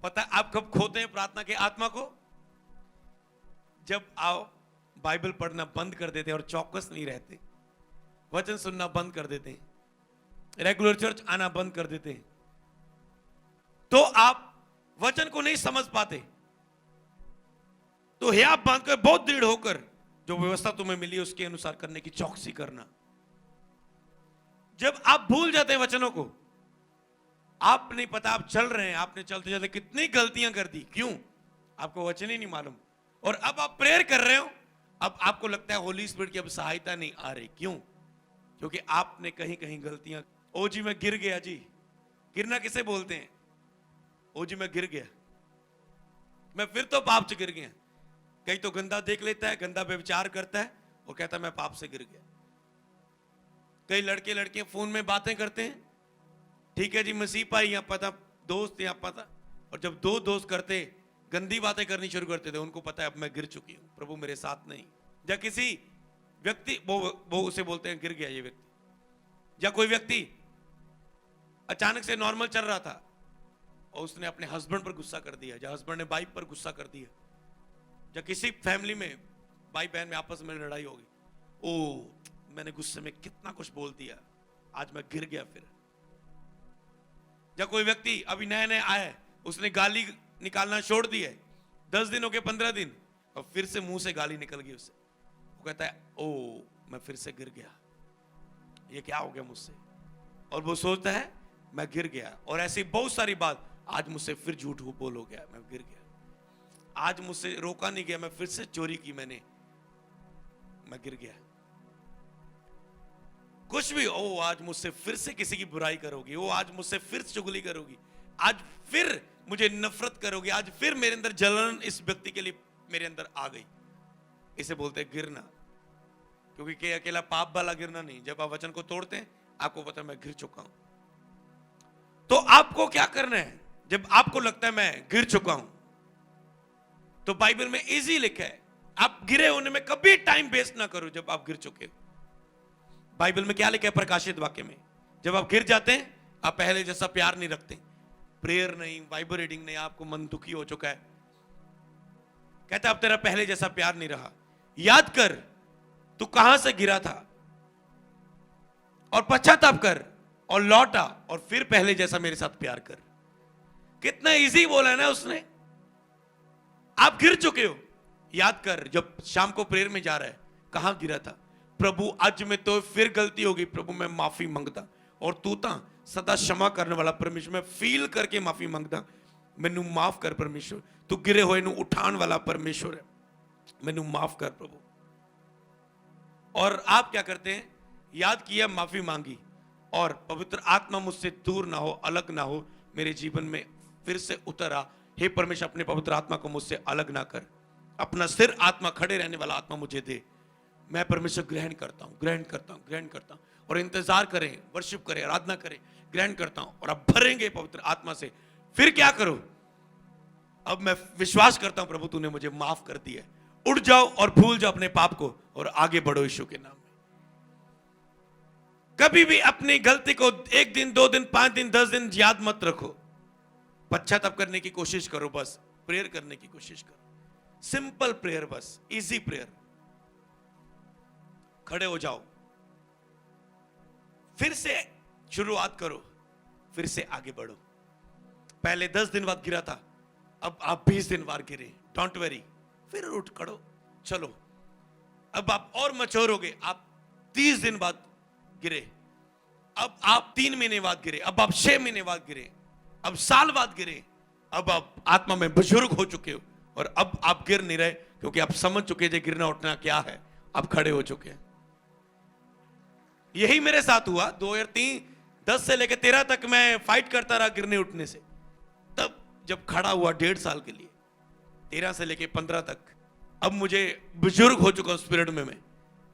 पता है आप कब खोते हैं प्रार्थना के आत्मा को? जब आप बाइबल पढ़ना बंद कर देते हैं और चौकस नहीं रहते, वचन सुनना बंद कर देते हैं, रेगुलर चर्च आना बंद कर देते हैं, तो आप वचन को नहीं समझ पाते। तो हियाब बांधकर बहुत दृढ़ होकर जो व्यवस्था तुम्हें मिली है उसके अनुसार करने की चौकसी करना। जब आप भूल जाते हैं वचनों को, आप नहीं पता, आप चल रहे हैं, आपने चलते चलते कितनी गलतियां कर दी, क्यों? आपको वचन ही नहीं मालूम। और अब आप प्रेयर कर रहे हो, अब आपको लगता है होली स्पिरिट की अब सहायता नहीं आ रही, क्यों? क्योंकि आपने कहीं कहीं गलतियां। ओ जी मैं गिर गया जी। गिरना किसे बोलते हैं? ओ जी मैं गिर गया, मैं फिर तो पाप से गिर गया। कहीं तो गंदा देख लेता है, गंदा व्यभिचार करता है और कहता है मैं पाप से गिर गया। कई लड़के लड़कियां फोन में बातें करते हैं, ठीक है जी मसीह पाई या पता दोस्त या पता, और जब दो दोस्त करते गंदी बातें करनी शुरू करते थे, उनको पता है अब मैं गिर चुकी हूं, प्रभु मेरे साथ नहीं। या किसी व्यक्ति वो उसे बोलते हैं गिर गया ये व्यक्ति। या कोई व्यक्ति अचानक से नॉर्मल चल रहा था और उसने अपने हस्बैंड पर गुस्सा कर दिया, या हस्बैंड ने वाइफ पर गुस्सा कर दिया, या किसी फैमिली में भाई बहन में आपस में लड़ाई होगी, ओ मैंने गुस्से में कितना कुछ बोल दिया, आज मैं गिर गया फिर। या कोई व्यक्ति अभी नया नया आया, उसने गाली निकालना छोड़ दी है, 10 दिन हो गए, 15 दिन, और फिर से मुंह से गाली निकल गई उससे। वो कहता है ओ मैं फिर से गिर गया, ये क्या हो गया मुझसे? और वो सोचता है मैं गिर गया। और ऐसी बहुत सारी बात, आज मुझसे फिर झूठ बोल हो गया, मैं गिर गया, आज मुझसे रोका नहीं गया, मैं फिर से चोरी की मैंने, मैं गिर गया। कुछ भी, ओ आज मुझसे फिर से किसी की बुराई करोगी, ओ आज मुझसे फिर चुगली करोगी, आज फिर मुझे नफरत करोगी, आज फिर मेरे अंदर जलन इस व्यक्ति के लिए मेरे अंदर आ गई। इसे बोलते हैं गिरना। क्योंकि के अकेला पाप वाला गिरना नहीं, जब आप वचन को तोड़ते हैं आपको पता है मैं गिर चुका हूं। तो आपको क्या करना है? जब आपको लगता है मैं गिर चुका हूं, तो बाइबल में इजी लिखा है, आप गिरे होने में कभी टाइम वेस्ट ना करो। जब आप गिर चुके हो, बाइबल में क्या लिखा है प्रकाशित वाक्य में? जब आप गिर जाते हैं, आप पहले जैसा प्यार नहीं रखते, प्रेयर नहीं, बाइबल रीडिंग नहीं, आपको मन दुखी हो चुका है, कहता अब तेरा पहले जैसा प्यार नहीं रहा। याद कर तू कहां से गिरा था और पश्चाताप कर और लौटा और फिर पहले जैसा मेरे साथ प्यार कर। कितना इजी बोला है ना उसने। आप गिर चुके हो, याद कर। जब शाम को प्रेयर में जा रहा है, कहां गिरा था? प्रभु आज में तो फिर गलती होगी, प्रभु मैं माफी मांगता। और तू ता सदा क्षमा करने वाला परमेश्वर, मैं फील करके माफी मांगता, मैनू माफ कर परमेश्वर, तू गिरे होए नू उठान वाला परमेश्वर है, मैनू माफ कर प्रभु। और आप क्या करते हैं? याद किया, माफी मांगी, और पवित्र आत्मा मुझसे दूर ना हो, अलग ना हो, मेरे जीवन में फिर से उतर आ। हे परमेश्वर अपने पवित्र आत्मा को मुझसे अलग ना कर, अपना स्थिर आत्मा, खड़े रहने वाला आत्मा मुझे दे। मैं परमेश्वर ग्रहण करता हूं, ग्रहण करता हूं, ग्रहण करता हूं। और इंतजार करें, वर्शिप करें, आराधना करें, ग्रहण करता हूं। और अब भरेंगे पवित्र आत्मा से। फिर क्या करो? अब मैं विश्वास करता हूं प्रभु तूने मुझे माफ कर दिया। उठ जाओ और भूल जाओ अपने पाप को और आगे बढ़ो यीशु के नाम में। कभी भी अपनी गलती को 1 दिन, 2 दिन, 5 दिन, 10 दिन याद मत रखो। पश्चाताप करने की कोशिश करो, बस प्रेयर करने की कोशिश करो। सिंपल प्रेयर, बस इजी प्रेयर। खड़े हो जाओ, फिर से शुरुआत करो, फिर से आगे बढ़ो। पहले 10 दिन बाद गिरा था, अब आप 20 दिन बाद गिरे, डोंट वेरी, फिर उठ खड़ो, चलो। अब आप और मैच्योर हो गए, आप 30 दिन बाद गिरे, अब आप 3 महीने बाद गिरे, अब आप 6 महीने बाद गिरे, अब साल बाद गिरे, अब आप आत्मा में बुजुर्ग हो चुके हो और अब आप गिर नहीं रहे, क्योंकि आप समझ चुके थे गिरना उठना क्या है। आप खड़े हो चुके हैं। यही मेरे साथ हुआ 2010 से लेकर 13 तक मैं फाइट करता रहा गिरने उठने से। तब जब खड़ा हुआ 1.5 साल के लिए, 13 से लेकर 15 तक, अब मुझे बुजुर्ग हो चुका हूं स्पिरिट में मैं।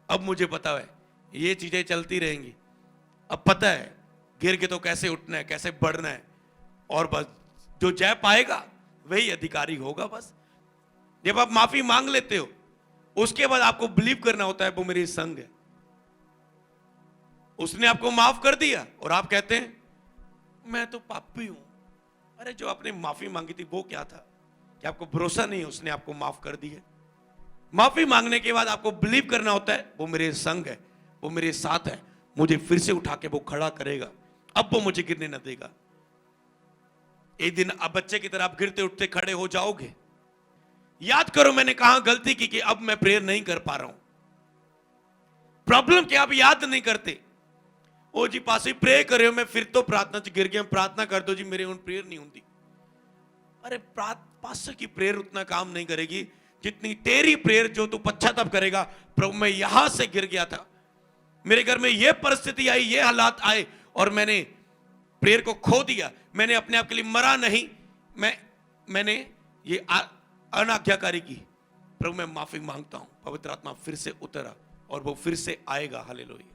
अब मुझे पता है ये चीजें चलती रहेंगी। अब पता है गिर के तो कैसे उठना है, कैसे बढ़ना है, और बस जो जय पाएगा वही अधिकारी होगा। बस जब आप माफी मांग लेते हो, उसके बाद आपको बिलीव करना होता है वो मेरी संग है, उसने आपको माफ कर दिया, और आप कहते हैं मैं तो पापी हूं, अरे जो आपने माफी मांगी थी वो क्या था? कि आपको भरोसा नहीं है उसने आपको माफ कर दी है? माफी मांगने के बाद आपको बिलीव करना होता है वो मेरे संग है, वो मेरे साथ है, मुझे फिर से उठा के वो खड़ा करेगा, अब वो मुझे गिरने न देगा। एक दिन अब बच्चे की तरह आप गिरते उठते खड़े हो जाओगे। याद करो मैंने कहां गलती की कि अब मैं प्रेयर नहीं कर पा रहा हूं। प्रॉब्लम क्या आप याद नहीं करते? ओ जी पास ही प्रे करे हो, मैं फिर तो प्रार्थना च गिर गया, प्रार्थना कर दो जी मेरे उन प्रेयर नहीं होती। अरे पास्टर की प्रेयर उतना काम नहीं करेगी जितनी तेरी प्रेयर जो तू पश्चाताप करेगा। प्रभु मैं यहां से गिर गया था, मेरे घर में यह परिस्थिति आई, ये हालात आए और मैंने प्रेयर को खो दिया, मैंने अपने आप के लिए मरा नहीं, मैंने ये अनाज्ञाकारी की। प्रभु मैं माफी मांगता हूं। पवित्र आत्मा फिर से उतरा और वो फिर से आएगा। हालेलुया।